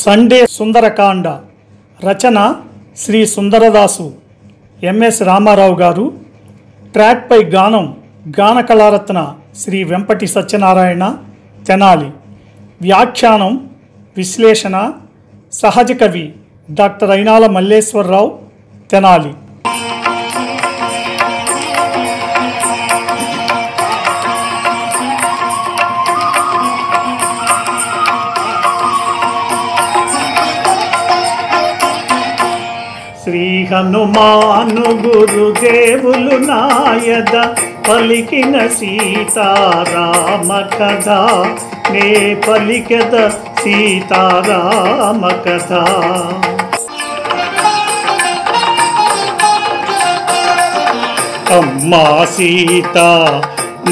Sunday Sundarakanda రచన Shri సుందరదాసు MS Ramarao గారు. ట్రాక్పై గానం గానకళారత్న శ్రీ వెంపటి సత్యనారాయణ తెనాలి. వ్యాఖ్యానం విశ్లేషణ సహజ కవి డాక్టర్ అయినాల మల్లేశ్వరరావు తెనాలి. శ్రీ హనుమాను గురుదేవులు నాయద పలికిన సీతారామ కథ, నే పలికెద సీతారామ కథ. అమ్మా సీత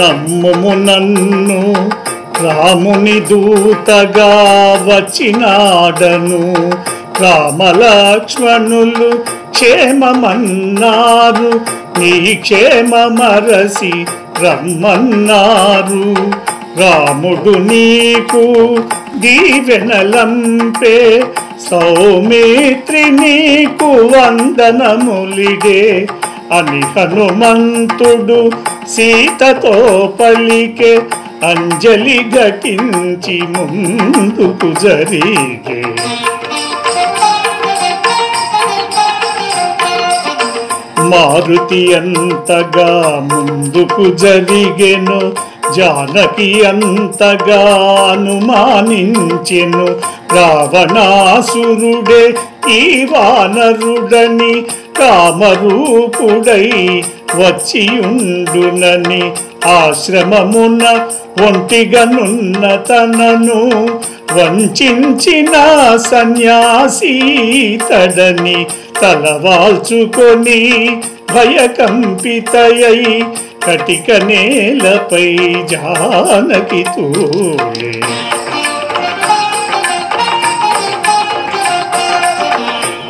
నమ్ముము నన్ను, రాముని దూతగా వచ్చినాడను. రామలక్ష్మణులు క్షేమమన్నారు, నీ క్షేమమరసి రమ్మన్నారు. రాముడు నీకు దీవెనలంపే, సౌమిత్రి నీకు వందనములిడే అని హనుమంతుడు సీతతో పలికే. అంజలి ఘటించి ముందుకు జరిగే. మారుతి అంతగా ముందుకు జరిగెను, జానకి అంతగా అనుమానించెను. రావణాసురుడే ఈ వానరుడని, కామరూపుడై వచ్చియుండునని. ఆశ్రమమున ఒంటిగనున్న తనను వంచిన సన్యాసీతడని తలవాల్చుకొని భయకంపితయై కటిక నేలపై జానకి తూలే.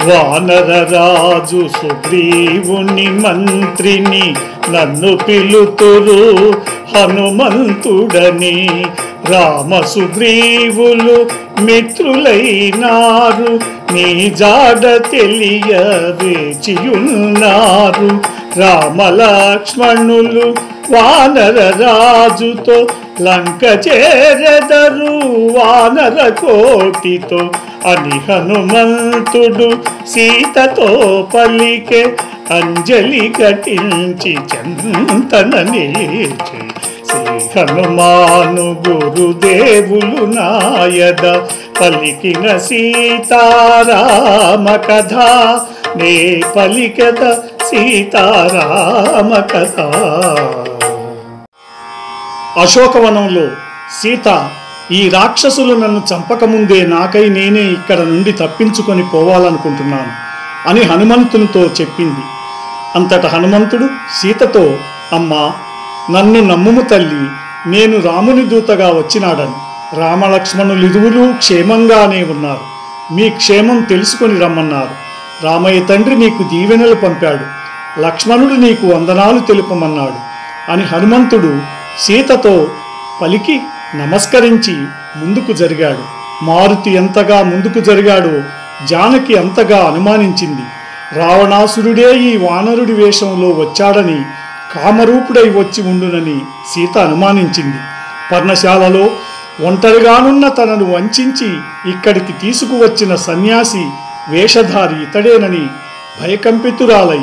వానరరాజు సుగ్రీవుని మంత్రిని నన్ను పిలుతురు హనుమంతుడని. రామ సుగ్రీవులు మిత్రులైనారు, నీ జాడ తెలియ వేచియున్నారు. రామలక్ష్మణులు వానర రాజుతో లంక చేరెదరు వానర కోటితో అని హనుమంతుడు సీతతో పలికే. అంజలి ఘటించి చంతన నిలిచే. శ్రీ హనుమాను గురుదేవులు నాయద పలికిన సీతారామ కథ, నే పలికెద సీతారామ కథ. అశోకవనంలో సీత, ఈ రాక్షసులు నన్ను చంపకముందే నాకై నేనే ఇక్కడ నుండి తప్పించుకొని పోవాలనుకుంటున్నాను అని హనుమంతునితో చెప్పింది. అంతట హనుమంతుడు సీతతో, అమ్మా నన్ను నమ్ముము తల్లి, నేను రాముని దూతగా వచ్చినాడని. రామలక్ష్మణులిరువులు క్షేమంగానే ఉన్నారు, మీ క్షేమం తెలుసుకొని రమ్మన్నారు. రామయ్య తండ్రి నీకు దీవెనలు పంపాడు, లక్ష్మణుడు నీకు వందనాలు తెలుపమన్నాడు అని హనుమంతుడు సీతతో పలికి నమస్కరించి ముందుకు జరిగాడు. మారుతి ఎంతగా ముందుకు జరిగాడో జానకి అంతగా అనుమానించింది. రావణాసురుడే ఈ వానరుడి వేషంలో వచ్చాడని, కామరూపుడై వచ్చి ఉండునని సీత అనుమానించింది. పర్ణశాలలో ఒంటరిగానున్న తనను వంచించి ఇక్కడికి తీసుకువచ్చిన సన్యాసి వేషధారి ఇతడేనని భయకంపితురాలై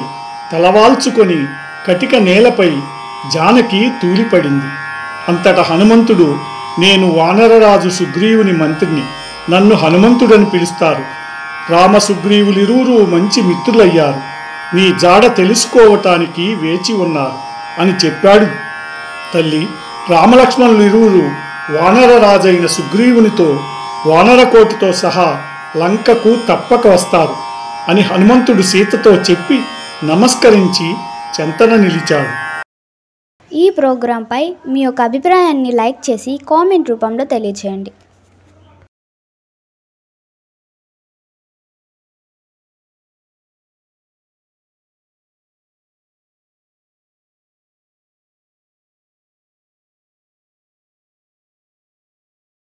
తలవాల్చుకొని కటిక నేలపై జానకి తూలిపడింది. అంతట హనుమంతుడు, నేను వానరరాజు సుగ్రీవుని మంత్రిని, నన్ను హనుమంతుడని పిలుస్తారు. రామ సుగ్రీవులిరువురు మంచి మిత్రులయ్యారు, నీ జాడ తెలుసుకోవటానికి వేచి ఉన్నారు అని చెప్పాడు. తల్లి, రామలక్ష్మణులిరువురు వానరరాజైన సుగ్రీవునితో వానరకోటితో సహా లంకకు తప్పక వస్తారు అని హనుమంతుడు సీతతో చెప్పి నమస్కరించి చెంతన నిలిచాడు. ఈ ప్రోగ్రాంపై మీ యొక్క అభిప్రాయాన్ని లైక్ చేసి కామెంట్ రూపంలో తెలియజేయండి.